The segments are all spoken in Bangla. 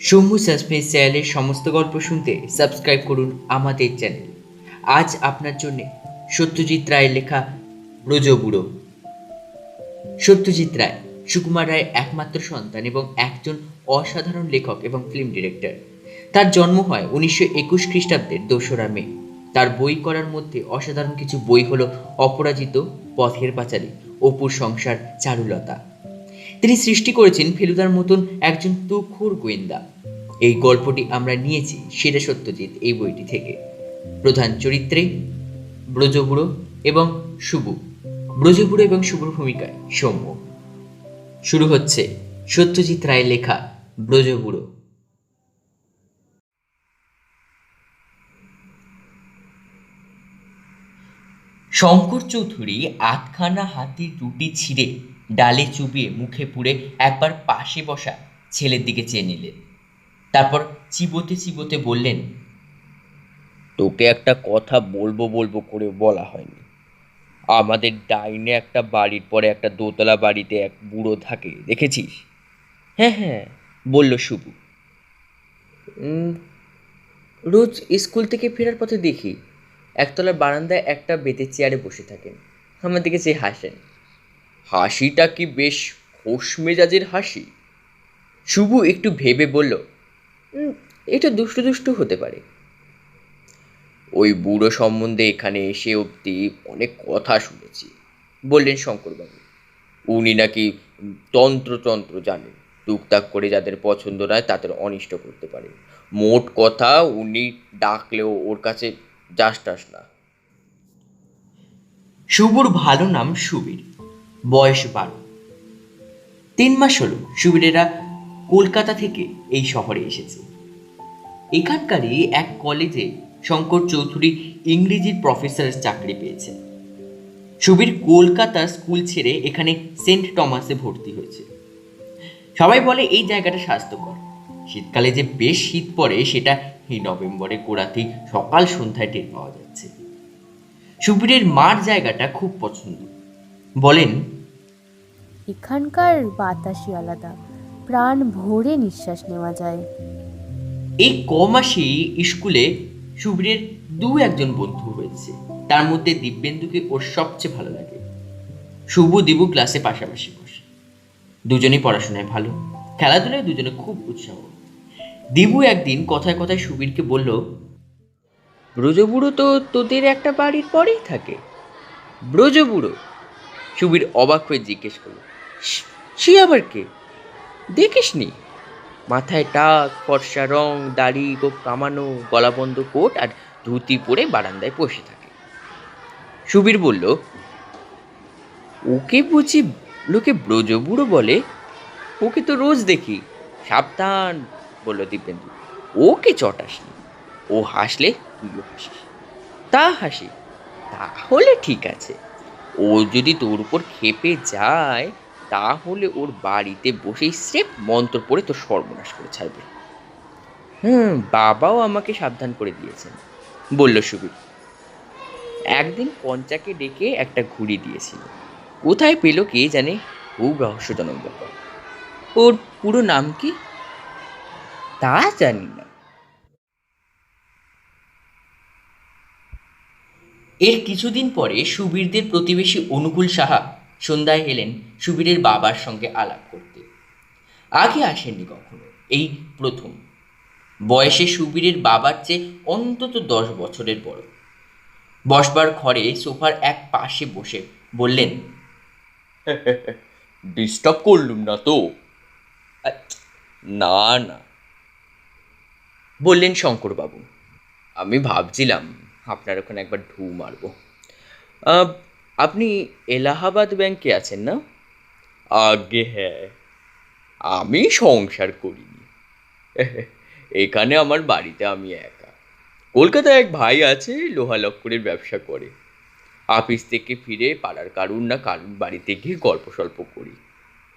শম্ভু সাসপেন্স চ্যানেলের সমস্ত গল্প শুনতে সাবস্ক্রাইব করুন আমাদের চ্যানেল। আজ আপনার জন্য সত্যজিৎ রায়ের লেখা ব্রজবুড়ো। সত্যজিৎ রায় সুকুমার রায়ের একমাত্র সন্তান এবং একজন অসাধারণ লেখক এবং ফিল্ম ডিরেক্টর। তার জন্ম হয় 1921 খ্রিস্টাব্দের 2রা মে। তার বই করার মধ্যে অসাধারণ কিছু বই হলো অপরাজিত, পথের পাঁচালী, অপুর সংসার, চারুলতা। তিনি সৃষ্টি করেছেন ফেলুদার মতন একজন তুখোড় গোয়েন্দা। এই গল্পটি আমরা নিয়েছি সেরা সত্যজিৎ এই বইটি থেকে। প্রধান চরিত্রে ব্রজবুড়ো এবং শুভু। ব্রজবুড়ো এবং শুভুর ভূমিকায় সৌম্য। শুরু হচ্ছে সত্যজিৎ রায়ের লেখা ব্রজবুড়ো। শঙ্কর চৌধুরী আধখানা হাতির রুটি ছিঁড়ে ডালে চুবিয়ে মুখে পুরে একবার পাশে বসা ছেলের দিকে চেয়ে নিলেন। তারপর চিবোতে চিবোতে বললেন, তোকে একটা কথা বলবো বলবো করে বলা হয়নি। আমাদের ডাইনে একটা বাড়ির পরে একটা দোতলা বাড়িতে এক বুড়ো থাকে, দেখেছিস? হ্যাঁ হ্যাঁ, বলল শুভু। রোজ স্কুল থেকে ফেরার পথে দেখি একতলার বারান্দায় একটা বেতের চেয়ারে বসে থাকেন, আমার দিকে চেয়ে হাসেন। হাসিটা কি বেশ খোশ মেজাজের হাসি? শুভু একটু ভেবে বলল, এটা দুষ্টু দুষ্টু হতে পারে। ওই বুড়ো সম্বন্ধে এখানে এসে অবধি অনেক কথা শুনেছি, বললেন শঙ্করবাবু। উনি নাকি তন্ত্র জানেন, টুকটাক করে যাদের পছন্দ নয় তাদের অনিষ্ট করতে পারে। মোট কথা, উনি ডাকলেও ওর কাছে যাস টাস না। শুভুর ভালো নাম সুবীর, বয়স 12। 3 মাস হলো সুবীরেরা কলকাতা থেকে এই শহরে এসেছে। এখানকারই এক কলেজে শঙ্কর চৌধুরী ইংরেজির প্রফেসরের চাকরি পেয়েছে। সুবীর কলকাতার স্কুল ছেড়ে এখানে সেন্ট টমাসে ভর্তি হয়েছে। সবাই বলে এই জায়গাটা স্বাস্থ্যকর। শীতকালে যে বেশ শীত পড়ে সেটা এই নভেম্বরের গোড়াতেই সকাল সন্ধ্যায় টের পাওয়া যাচ্ছে। সুবীরের মার জায়গাটা খুব পছন্দ। বলেন, এখানকার বাতাসই আলাদা, প্রাণ ভরে নিঃশ্বাস নেওয়া যায়। এই কমাসেই স্কুলে সুবীরের 2-1 বন্ধু হয়েছে। তার মধ্যে দিব্যেন্দুকে ওর সবচেয়ে ভালো লাগে। শুভ দিবু ক্লাসে পাশাপাশি বসে। দুজনেই পড়াশোনায় ভালো, খেলাধুলায় দুজনে খুব উৎসাহ। দিবু একদিন কথায় কথায় সুবীরকে বলল, ব্রজবুড়ো তো তোদের একটা বাড়ির পরেই থাকে। ব্রজবুড়ো? সুবীর অবাক হয়ে জিজ্ঞেস করল, সে আবার কে? দেখিসনি? মাথায় টাক, ফর্সা রং, দাড়ি গোপ কামানো, গলাবন্ধ কোট আর ধুতি পরে বারান্দায় বসে থাকে। সুবীর বলল, ওকে বুঝি লোকে ব্রজবুড়ো বলে? ওকে তো রোজ দেখি। সাবধান, বলল দিব্যেন্দু, ওকে চটাসনি। ও হাসলে তুইও হাসিস। তা হাসি? তাহলে ঠিক আছে। ও যদি তোর উপর খেপে যায় তাহলে ওর বাড়িতে বসেই স্রেফ মন্ত্র পড়ে তোর সর্বনাশ করে ছাড়বে। বাবাও আমাকে সাবধান করে দিয়েছেন, বলল সুবীর। একদিন পঞ্চাকে ডেকে একটা ঘুড়ি দিয়েছিল। কোথায় পেল কে জানে, খুব রহস্যজনক ব্যাপার। ওর পুরো নাম কি তা জানি না। এর কিছুদিন পরে সুবীরদের প্রতিবেশী অনুকূল সাহা সন্ধ্যায় এলেন সুবীরের বাবার সঙ্গে আলাপ করতে। আগে আসেননি কখনো, এই প্রথম। বয়সে সুবীরের বাবার চেয়ে অন্তত 10 বছরের বড়। বসবার ঘরে সোফার এক পাশে বসে বললেন, ডিস্টার্ব করলুম না তো? না না, বললেন শঙ্করবাবু। আমি ভাবছিলাম আপনার ওখানে একবার ঢু মারব। আপনি এলাহাবাদ ব্যাংকে আছেন না? আগে হ্যাঁ, আমি সংসার করিনি। এখানে আমার বাড়িতে আমি একা। কলকাতায় এক ভাই আছে, লোহা লক্করের ব্যবসা করে। অফিস থেকে ফিরে পাড়ার কারুর না কারুর বাড়িতে গিয়ে গল্প সল্প করি,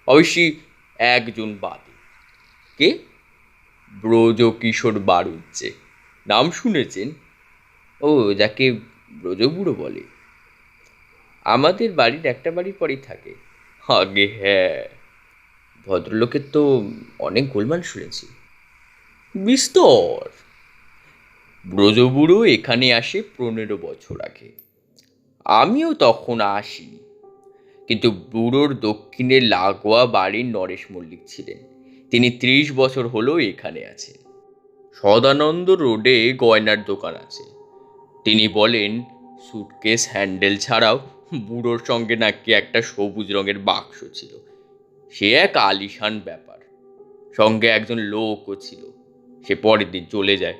অবশ্যই একজন বাদে। কে? ব্রজকিশোর বাড়ুজ্জে, নাম শুনেছেন? ও, যাকে ব্রজবুড়ো বলে। আমাদের বাড়ির একটা বাড়ি পরেই থাকে। আগে হ্যাঁ। ভদ্রলোকের তো অনেক গোলমাল শুনেছি। বিস্তর। ব্রজবুড়ো এখানে আসে 15 বছর আগে। আমিও তখন আসিনি, কিন্তু বুড়োর দক্ষিণে লাগোয়া বাড়ির নরেশ মল্লিক ছিলেন। তিনি 30 বছর হলো এখানে আছেন। সদানন্দ রোডে গয়নার দোকান আছে। তিনি বলেন সুটকেস হ্যান্ডেল ছাড়াও বুড়োর সঙ্গে নাকি একটা সবুজ রঙের বাক্স ছিল। সে এক আলিশান ব্যাপার। সঙ্গে একজন লোকও ছিল। সে পরের দিন চলে যায়।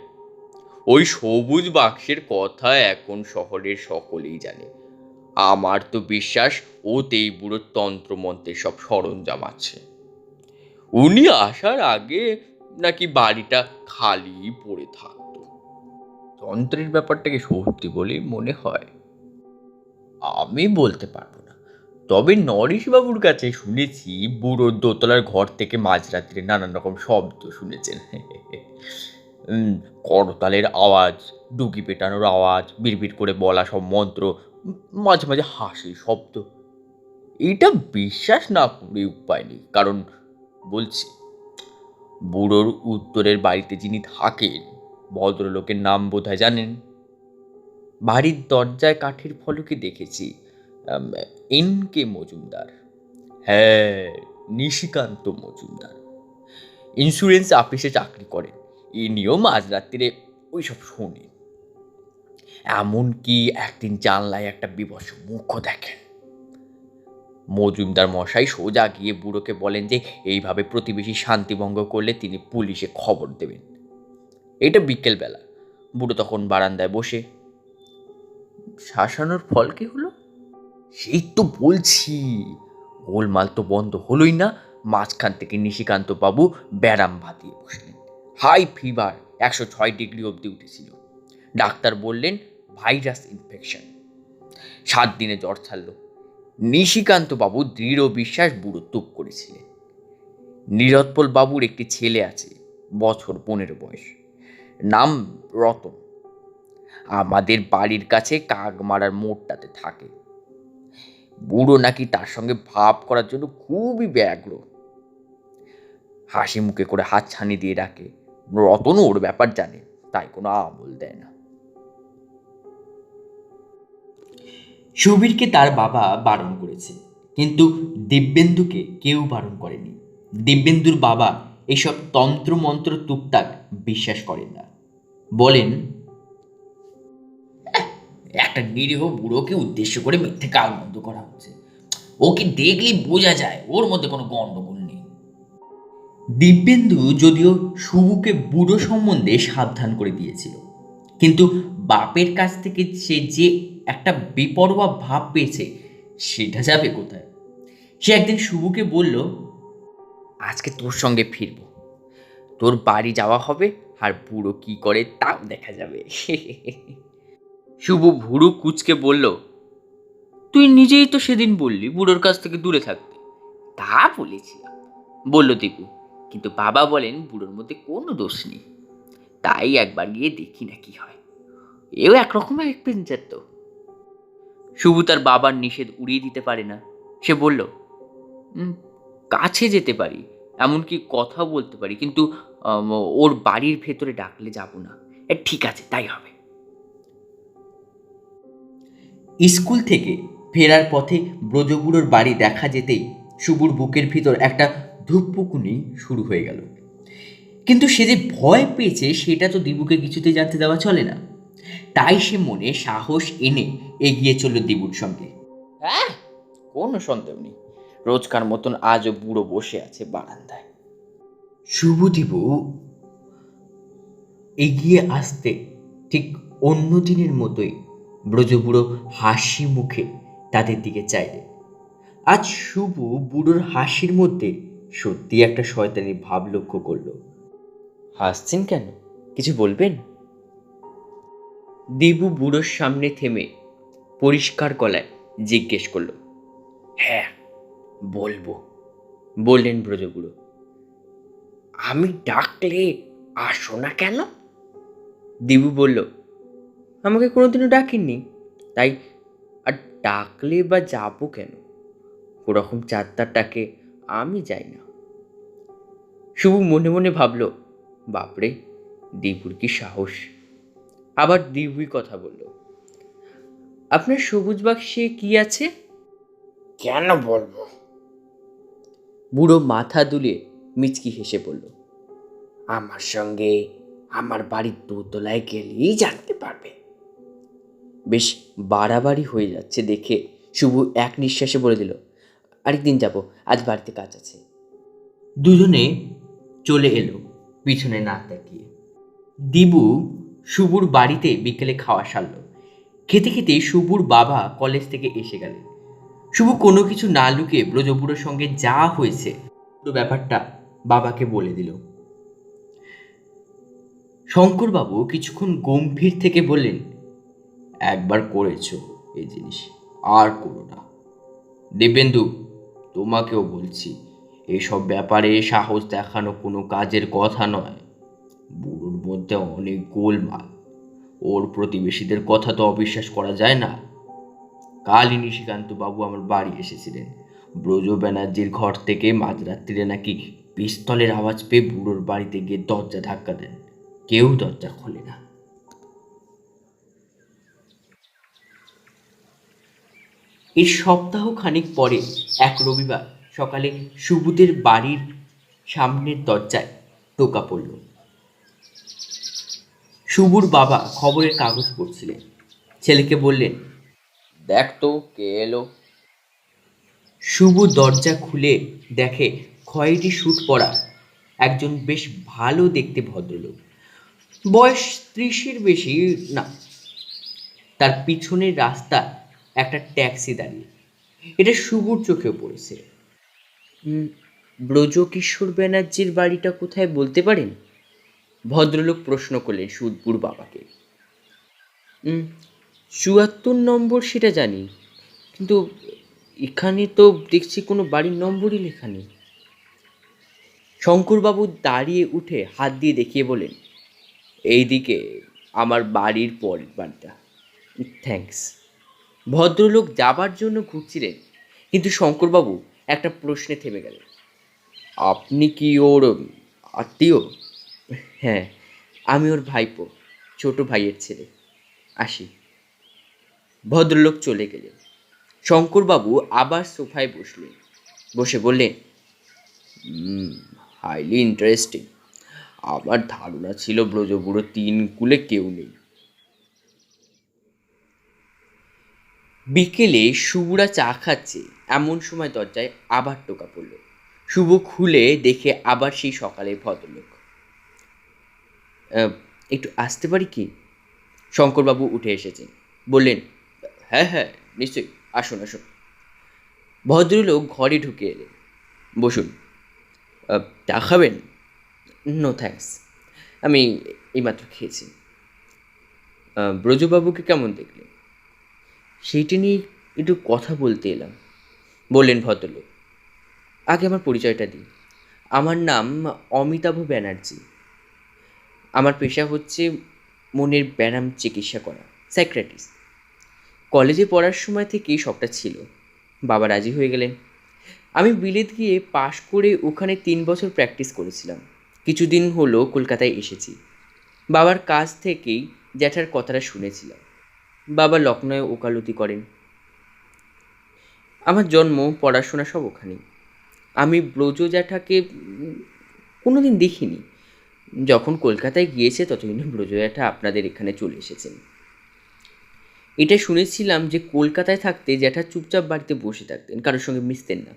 ওই সবুজ বাক্সের কথা এখন শহরের সকলেই জানে। আমার তো বিশ্বাস ওতেই বুড়োর তন্ত্রমন্ত্রের সব সরঞ্জাম আছে। উনি আসার আগে নাকি বাড়িটা খালি পড়ে থাকতো। তন্ত্রের ব্যাপারটাকে সত্যি বলেই মনে হয়। আমি বলতে পারবো না, তবে নরেশবাবুর কাছে শুনেছি বুড়োর দোতলার ঘর থেকে মাঝরাত্রে নানান রকম শব্দ শুনেছেন। করতালের আওয়াজ, ডুকি পেটানোর আওয়াজ, বিড়বিড় করে বলা সব মন্ত্র, মাঝে মাঝে হাসির শব্দ। এটা বিশ্বাস না করে উপায় নেই, কারণ বলছি, বুড়োর উত্তরের বাড়িতে যিনি থাকেন ভদ্রলোকের নাম বোধহয় জানেন। বাড়ির দরজায় কাঠের ফলকে দেখেছি এন.কে মজুমদার। হ্যাঁ, নিশিকান্ত মজুমদার। ইন্স্যুরেন্স অফিসে চাকরি করেন। ইনিও মাঝরাত্রিরে ওইসব শোনেন। এমনকি একদিন জানলায় একটা বিবস্ত্র মুখও দেখেন। মজুমদার মশাই সোজা গিয়ে বুড়োকে বলেন যে এইভাবে প্রতিবেশী শান্তিভঙ্গ করলে তিনি পুলিশে খবর দেবেন। এটা বিকেলবেলা। বুড়ো তখন বারান্দায় বসে। শাসানোর ফল কি হলো? সেই তো বলছি, গোলমাল তো বন্ধ হলোই না। মাঝখান থেকে নিশিকান্ত বাবু ব্যারাম বাঁধিয়ে বসলেন। হাই ফিভার 106 ডিগ্রি অবধি উঠেছিল। ডাক্তার বললেন ভাইরাস ইনফেকশন। 7 দিনে জ্বর ছাড়ল। নিশিকান্ত বাবু দৃঢ় বিশ্বাস বুড়ো তুপ করেছিলেন। নীরৎপল বাবুর একটি ছেলে আছে, বছর 15 বয়স, নাম রতন। আমাদের বাড়ির কাছে কাকমারার মোড়টাতে থাকে। বুড়ো নাকি তার সঙ্গে ভাব করার জন্য খুবই ব্যগ্র। হাসি মুখে করে হাত ছানি দিয়ে ডাকে। রতন ওর ব্যাপার জানে, তাই কোনো আমল দেয় না। সুবীরকে তার বাবা বারণ করেছে, কিন্তু দিব্যেন্দুকে কেউ বারণ করেনি। দিব্যেন্দুর বাবা এসব তন্ত্রমন্ত্র টুকটাক বিশ্বাস করেন না। বলেন, একটা নিরীহ বুড়োকে উদ্দেশ্য করে মিথ্যে কালমন্দ করা হচ্ছে। ওকে দেখলেই বোঝা যায় ওর মধ্যে কোনো গণ্ডগোল নেই। দিব্যেন্দু যদিও শুভুকে বুড়ো সম্বন্ধে সাবধান করে দিয়েছিল, কিন্তু বাপের কাছ থেকে সে যে একটা বেপরোয়া ভাব পেয়েছে সেটা যাবে কোথায়? সে একদিন শুভুকে বলল, আজকে তোর সঙ্গে ফিরবো, তোর বাড়ি যাওয়া হবে, আর বুড়ো কি করে তাও দেখা যাবে। শুভ ভুরু কুচকে বলল, তুই নিজেই তো সেদিন বললি বুড়োর কাছ থেকে দূরে থাকতে। তা বলেছিলাম, বলল দীপু, কিন্তু বাবা বলেন বুড়োর মধ্যে কোনো দোষ নেই। তাই একবার গিয়ে দেখি না কি হয়। এও একরকমের এক্সপেন্সার তো। শুভ তার বাবার নিষেধ উড়িয়ে দিতে পারে না। সে বলল, কাছে যেতে পারি, এমনকি কথা বলতে পারি, কিন্তু ওর বাড়ির ভেতরে ডাকলে যাব না। ঠিক আছে, তাই হবে। স্কুল থেকে ফেরার পথে ব্রজবুড়োর বাড়ি দেখা যেতেই শুভুর বুকের ভিতর একটা ধুকপুকুনি শুরু হয়ে গেল। কিন্তু সে যে ভয় পেয়েছে সেটা তো দিবুকে কিছুতেই জানতে দেওয়া চলে না। তাই সে মনে সাহস এনে এগিয়ে চলল দিবুর সঙ্গে। হ্যাঁ, কোনো সন্দেহ নেই, রোজকার মতন আজও বুড়ো বসে আছে বারান্দায়। শুভদিবু এগিয়ে আসতে ঠিক অন্য দিনের মতোই ব্রজবুড়ো হাসি মুখে তাদের দিকে চাইলে। আজ শুভ বুড়োর হাসির মধ্যে সত্যি একটা শয়তানি ভাব লক্ষ্য করল। হাসছেন কেন? কিছু বলবেন? দিবু বুড়োর সামনে থেমে পরিষ্কার গলায় জিজ্ঞেস করল। হ্যাঁ, বলবো, বললেন ব্রজবুড়ো। আমি ডাকলে আসো না কেন? দিবু বলল, আমাকে কোনোদিনও ডাকেননি, তাই আর ডাকলে বা যাবো কেন? ওরকম চারটারটাকে আমি যাই না। শুভ মনে মনে ভাবল, বাপরে, দীপুর কি সাহস! আবার দিব্যি কথা বলল। আপনার সবুজ বাক্সে কি আছে? কেন বলবো? বুড়ো মাথা দুলিয়ে মিচকি হেসে বলল। আমার সঙ্গে আমার বাড়ির দোতলায় গেলেই জানতে পারবে। বেশ বাড়াবাড়ি হয়ে যাচ্ছে দেখে শুভ এক নিঃশ্বাসে বলে দিল, আরেকদিন যাব, আজ বাড়িতে কাজ আছে। দুজনে চলে এলো পিছনে না তাকিয়ে। দিবু শুভুর বাড়িতে বিকেলে খাওয়া সারল। খেতে খেতে শুভুর বাবা কলেজ থেকে এসে গেলেন। শুভ কোনো কিছু না লুকিয়ে ব্রজপুরের সঙ্গে যা হয়েছে পুরো ব্যাপারটা বাবাকে বলে দিল। শঙ্করবাবু কিছুক্ষণ গম্ভীর থেকে বললেন, একবার করেছো এই জিনিস, আর করো না। দেবেন্দু, তোমাকেও বলছি, এসব ব্যাপারে সাহস দেখানো কোনো কাজের কথা নয়। বুড়োর মধ্যে অনেক গোলমাল, ওর প্রতিবেশীদের কথা তো অবিশ্বাস করা যায় না। কালই নিশিকান্ত বাবু আমার বাড়ি এসেছিলেন। ব্রজ ব্যানার্জির ঘর থেকে মাঝরাত্রিরে নাকি পিস্তলের আওয়াজ পেয়ে বুড়োর বাড়িতে গিয়ে দরজা ধাক্কা দেন, কেউ দরজা খোলে না। এর সপ্তাহ খানিক পরে এক রবিবার সকালে সুবুদের বাড়ির সামনের দরজায় টোকা পড়ল। শুভুর বাবা খবরের কাগজ পড়ছিলেন। ছেলেকে বললেন, দেখ তো কে এলো। শুভু দরজা খুলে দেখে খয়েরি স্যুট পরা একজন বেশ ভালো দেখতে ভদ্রলোক, বয়স 30-এর বেশি না। তার পিছনের রাস্তা একটা ট্যাক্সি দাঁড়িয়ে, এটা শুভুর চোখেও পড়েছে। ব্রজকিশোর ব্যানার্জির বাড়িটা কোথায় বলতে পারেন? ভদ্রলোক প্রশ্ন করলেন সুদপুর বাবাকে। 74 নম্বর সেটা জানি, কিন্তু এখানে তো দেখছি কোনো বাড়ির নম্বরই লেখা নেই। শঙ্করবাবু দাঁড়িয়ে উঠে হাত দিয়ে দেখিয়ে বলেন, এইদিকে আমার বাড়ির পরের বাড়িটা। থ্যাঙ্কস। ভদ্রলোক যাবার জন্য ঘুরছিলেন, কিন্তু শঙ্করবাবু একটা প্রশ্নে থেমে গেলেন। আপনি কি ওর আত্মীয়? হ্যাঁ, আমি ওর ভাইপো, ছোট ভাইয়ের ছেলে। আসি। ভদ্রলোক চলে গেলেন। শঙ্করবাবু আবার সোফায় বসলেন, বসে বললেন, হাইলি ইন্টারেস্টিং। আমার ধারণা ছিল ব্রজবুড়ো 3 কুলে কেউ নেই। বিকেলে শুভরা চা খাচ্ছে এমন সময় দরজায় আবার টোকা পড়ল। শুভ খুলে দেখে আবার সেই সকালের ভদ্রলোক। একটু আসতে পারি কি? শঙ্করবাবু উঠে এসেছেন, বললেন, হ্যাঁ হ্যাঁ নিশ্চয়ই, আসুন আসুন। ভদ্রলোক ঘরে ঢুকে এলেন। বসুন। চা খাবেন? নো থ্যাঙ্কস, আমি এইমাত্র খেয়েছি। ব্রজবাবুকে কেমন দেখলেন? সেইটা নিয়ে একটু কথা বলতে এলাম, বললেন ভদ্রলোক। আগে আমার পরিচয়টা দিই। আমার নাম অমিতাভ ব্যানার্জি। আমার পেশা হচ্ছে মনের ব্যায়াম চিকিৎসা করা, সাইকিয়াট্রিস্ট। কলেজে পড়ার সময় থেকেই সবটা ছিল। বাবা রাজি হয়ে গেলেন। আমি বিলেত গিয়ে পাশ করে ওখানে 3 বছর প্র্যাকটিস করেছিলাম। কিছুদিন হলো কলকাতায় এসেছি। বাবার কাছ থেকেই জ্যাঠার কথাটা শুনেছিলাম। বাবা লখনৌয়ে ওকালতি করেন। আমার জন্ম, পড়াশোনা সব ওখানেই। আমি ব্রজ জ্যাঠাকে কোনোদিন দেখিনি। যখন কলকাতায় গিয়েছে ততদিনে ব্রজ জ্যাঠা আপনাদের এখানে চলে এসেছেন। এটা শুনেছিলাম যে কলকাতায় থাকতে জ্যাঠা চুপচাপ বাড়িতে বসে থাকতেন, কারোর সঙ্গে মিশতেন না।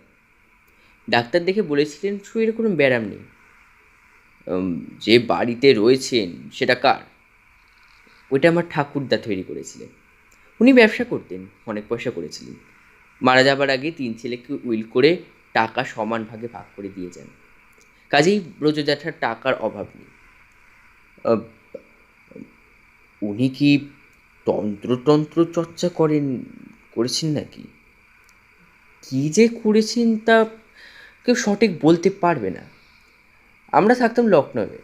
ডাক্তার দেখে বলেছিলেন শরীরে কোনো ব্যায়াম নেই। যে বাড়িতে রয়েছেন সেটা কার? ওইটা আমার ঠাকুরদা তৈরি করেছিলেন। উনি ব্যবসা করতেন, অনেক পয়সা করেছিলেন। মারা যাবার আগে 3 ছেলেকে উইল করে টাকা সমান ভাগে ভাগ করে দিয়ে যান। কাজেই ব্রজ জ্যাঠার টাকার অভাব নেই। উনি কি তন্ত্রতন্ত্র চর্চা করেছেন নাকি? কি যে করেছেন তা কেউ সঠিক বলতে পারবে না। আমরা থাকতাম লখনৌয়ে,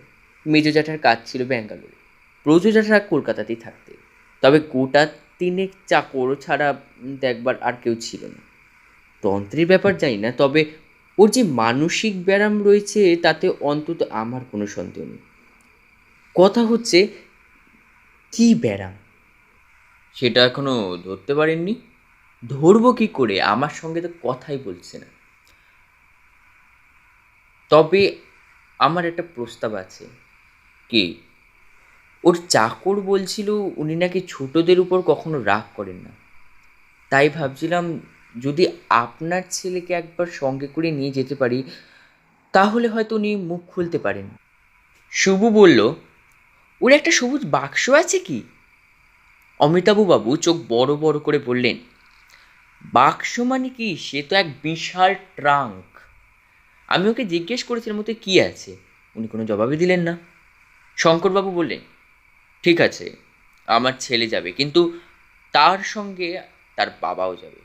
মেজ জ্যাঠার কাজ ছিল ব্যাঙ্গালোরে, ব্রজ জ্যাঠা কলকাতাতেই থাকতে। তবে গোটা 3 চাকর ছাড়া দেখবার আর কেউ ছিল না। তন্ত্রের ব্যাপার জানি না, তবে ওর যে মানসিক ব্যায়াম রয়েছে তাতে অন্তত আমার কোনো সন্দেহ নেই। কথা হচ্ছে কি ব্যারাম? সেটা এখনো ধরতে পারেননি? ধরবো কি করে? আমার সঙ্গে তো কথাই বলছে না। তবে আমার একটা প্রস্তাব আছে। কি? ওর চাকর বলছিল উনি নাকি ছোটদের উপর কখনো রাগ করেন না। তাই ভাবছিলাম যদি আপনার ছেলেকে একবার সঙ্গে করে নিয়ে যেতে পারি, তাহলে হয়তো উনি মুখ খুলতে পারেন। শুভু বলল, ওর একটা সবুজ বাক্স আছে কি? অমিতাভবাবু চোখ বড় বড় করে বললেন, বাক্স মানে কি? সে তো এক বিশাল ট্রাঙ্ক। আমি ওকে জিজ্ঞেস করেছিলাম ওতে কি আছে, উনি কোনো জবাবই দিলেন না। শঙ্করবাবু বললেন, ঠিক আছে, আমার ছেলে যাবে, কিন্তু তার সঙ্গে তার বাবাও যাবে।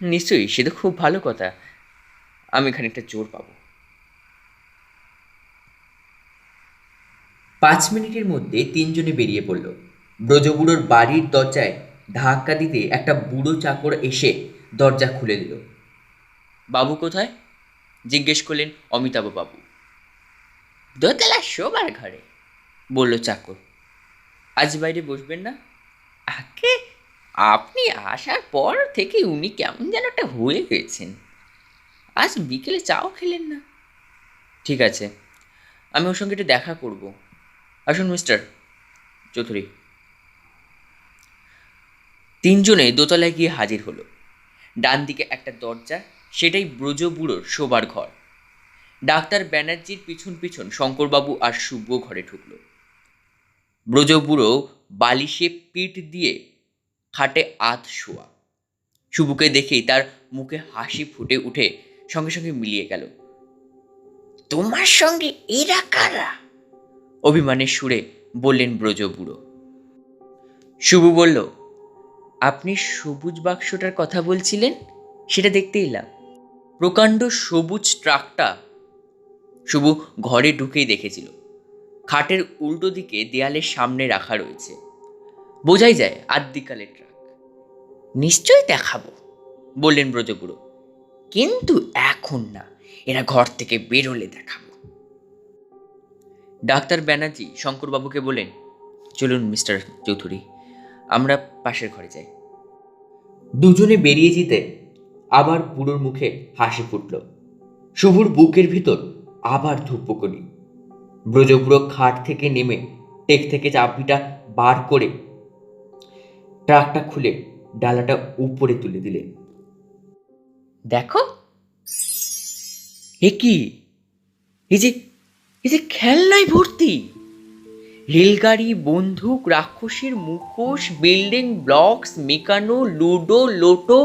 নিশ্চয়ই, সে তো খুব ভালো কথা। আমি খানিকটা জোর পাবো। 5 মিনিটের মধ্যে তিনজনে বেরিয়ে পড়ল। ব্রজবুড়োর বাড়ির দরজায় ধাক্কা দিতে একটা বুড়ো চাকর এসে দরজা খুলে দিল। বাবু কোথায়? জিজ্ঞেস করলেন অমিতাভবাবু। দোতলা শোবার ঘরে, বলল চাকর। আজ বাইরে বসবেন না? আগে আপনি আসার পর থেকে উনি কেমন যেন একটা হয়ে গেছেন। আজ বিকেলে চাও খেলেন না। ঠিক আছে, আমি ওর সঙ্গে একটু দেখা করব। আসুন মিস্টার চৌধুরী। তিনজনে দোতলায় গিয়ে হাজির হলো। ডান দিকে একটা দরজা, সেটাই ব্রজবুড়োর শোবার ঘর। ডাক্তার ব্যানার্জির পিছন পিছন শঙ্করবাবু আর শুভ ঘরে ঢুকলো। ব্রজবুড়ো বালিশে পিঠ দিয়ে খাটে আধ শোয়া। শুভুকে দেখেই তার মুখে হাসি ফুটে উঠে সঙ্গে সঙ্গে মিলিয়ে গেল। তোমার সঙ্গে এরা কারা? অভিমানের সুরে বললেন ব্রজবুড়ো। শুভু বলল, আপনি সবুজ বাক্সটার কথা বলছিলেন, সেটা দেখতে এলাম। প্রকাণ্ড সবুজ ট্রাকটা শুভু ঘরে ঢুকেই দেখেছিল। খাটের উল্টো দিকে দেয়ালের সামনে রাখা রয়েছে। বোঝাই যায় আদ্যিকালের ট্রাক। নিশ্চয়ই দেখাবো, বললেন ব্রজবুড়ো, কিন্তু এখন না, এরা ঘর থেকে বেরোলে দেখাবো। ডাক্তার ব্যানার্জি শঙ্করবাবুকে বলেন, চলুন মিস্টার চৌধুরী, আমরা পাশের ঘরে যাই। দুজনে বেরিয়ে যেতে আবার বুড়োর মুখে হাসি ফুটল। শুভুর বুকের ভিতর আবার ধূপকনি। ব্রজবুড়ো খাট থেকে নেমে টেক থেকে চাবিটা বার করে ট্রাকটা খুলে ডালাটা উপরে তুলে দিলেন। দেখো, এ কি? এই যে খেলনায় ভর্তি। রেলগাড়ি, বন্দুক, রাক্ষসীর মুখোশ, building blocks, Meccano, ludo, lotto,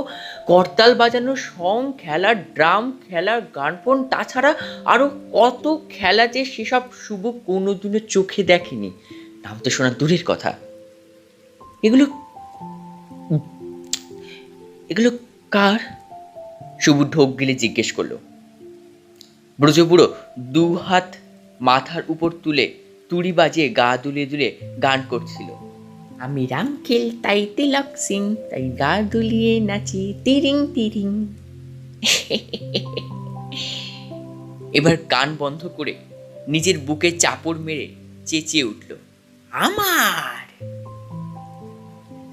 করতাল বাজানো সং, খেলার ড্রাম, খেলার গানফোন, তাছাড়া আরো কত খেলা যে সেসব শুভ কোনোদিনও চোখে দেখেনি। নাম তো শোনা দূরের কথা। এগুলো এগুলো কার? শুভ ঢোক গিলে জিজ্ঞেস করলো। ব্রজবুড়ো 2 হাত মাথার উপর তুলে তুড়ি বাজিয়ে গা দুলিয়ে দুলিয়ে গান করছিল। আমি রামখেল তাই তিলক সিং, তাই গা দুলিয়ে নাচি তিরিং তিরিং। এবার গান বন্ধ করে নিজের বুকে চাপড় মেরে চেঁচিয়ে উঠল, আমার।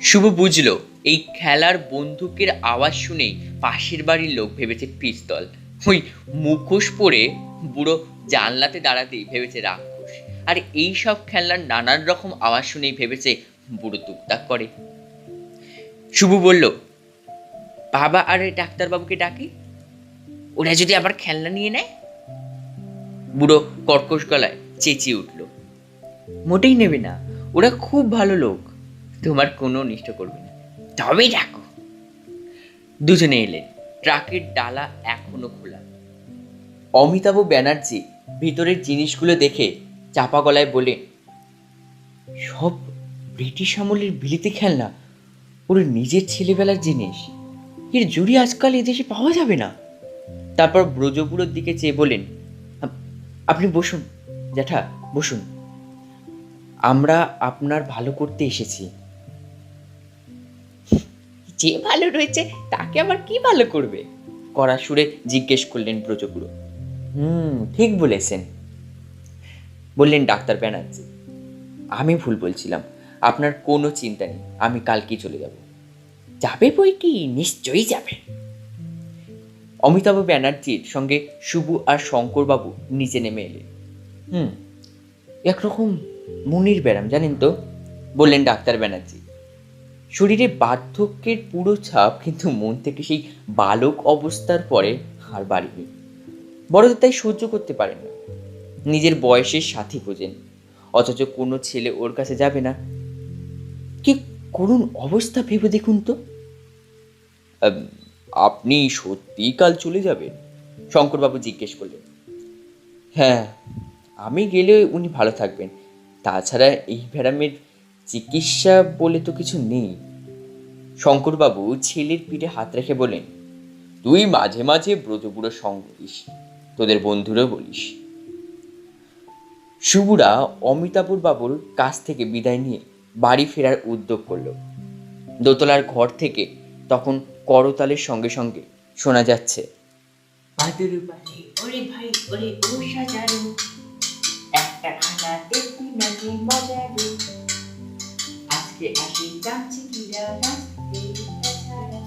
শুভ বুঝলো এই খেলার বন্দুকের আওয়াজ শুনেই পাশের বাড়ির লোক ভেবেছে পিস্তল। ওই মুখোশ পরে বুড়ো জানলাতে দাঁড়াতেই ভেবেছে রাক্ষস। আর এই সব খেলনার নানান রকম আওয়াজ শুনেই ভেবেছে বুড়ো টুকটাক করে। শুভ বলল, বাবা আর ডাক্তারবাবুকে ডাকি, ওরা যদি আবার খেলনা নিয়ে নেয়। বুড়ো কর্কশ গলায় চেঁচিয়ে উঠল, মোটেই নেবে না, ওরা খুব ভালো লোক, তোমার কোনো অনিষ্ট করবে না, তবেই ডাকো। দুজনে এলেন। ট্রাকের ডালা এখনো খোলা। অমিতাভ ব্যানার্জি ভিতরের জিনিসগুলো দেখে চাপা গলায় বলে, সব ব্রিটিশ আমলের বিলিতি খেলনা, ওর নিজের ছেলেবেলার জিনিস, এর জুড়ি আজকাল এদেশে পাওয়া যাবে না। তারপর ব্রজবুড়োর দিকে চেয়ে বলেন, আপনি বসুন জ্যাঠা, বসুন, আমরা আপনার ভালো করতে এসেছি। যে ভালো রয়েছে তাকে আবার কি ভালো করবে? কড়া সুরে জিজ্ঞেস করলেন ব্রজবুড়ো। ঠিক বলেছেন, বললেন ডাক্তার ব্যানার্জি। আমি ভুল বলছিলাম, আপনার কোনো চিন্তা নেই, আমি কালকেই চলে যাব। যাবে বই কি, নিশ্চয়ই যাবে। অমিতাভ ব্যানার্জির সঙ্গে শুভ আর শঙ্করবাবু নিচে নেমে এলেন। একরকম মনির ব্যারাম জানেন তো, বললেন ডাক্তার ব্যানার্জি। শরীরে বার্ধক্যের পুরো ছাপ, কিন্তু মন থেকে সেই বালক অবস্থার পরে আর বাড়িনি। বড়দের তাই সহ্য করতে পারেন না, নিজের বয়সের সাথী খোঁজেন, অথচ কোনো ছেলে ওর কাছে যাবে না। কি করুণ অবস্থা ভেবে দেখুন তো। আপনি সত্যি কাল চলে যাবেন? শঙ্করবাবু জিজ্ঞেস করলেন। হ্যাঁ, আমি গেলে উনি ভালো থাকবেন, তাছাড়া এই ভ্যারামের চিকিৎসা বলে তো কিছু নেই। শঙ্করবাবু ছেলের পিঠে হাত রেখে বলেন, তুই মাঝে মাঝে ব্রজপুরো সঙ্গ দিস, তোদের বন্ধুরও বলিস। শুভরা অমিতাভর বাবুর কাছ থেকে বিদায় নিয়ে বাড়ি ফেরার উদ্যোগ করল। দোতলার ঘর থেকে তখন করতালের সঙ্গে সঙ্গে শোনা যাচ্ছে, বাদুর বাড়ি ওরে ভাই ওরে ও সাজারো, একটা খানা দেখবি না যে মজারো, আজকে আসি যাচ্ছে কিরা নাচতে বেচারা।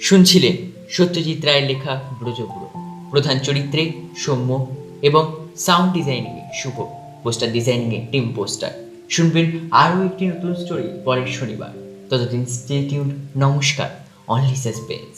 শুনছিলেন সত্যজিৎ রায়ের লেখা ব্রজপুরো। প্রধান চরিত্রে সৌম্য এবং সাউন্ড ডিজাইনিংয়ে শুভ, পোস্টার ডিজাইনিংয়ে টিম পোস্টার। শুনবেন আরও একটি নতুন স্টোরি পরের শনিবার। ততদিন স্টে টিউনড। নমস্কার। Only suspense.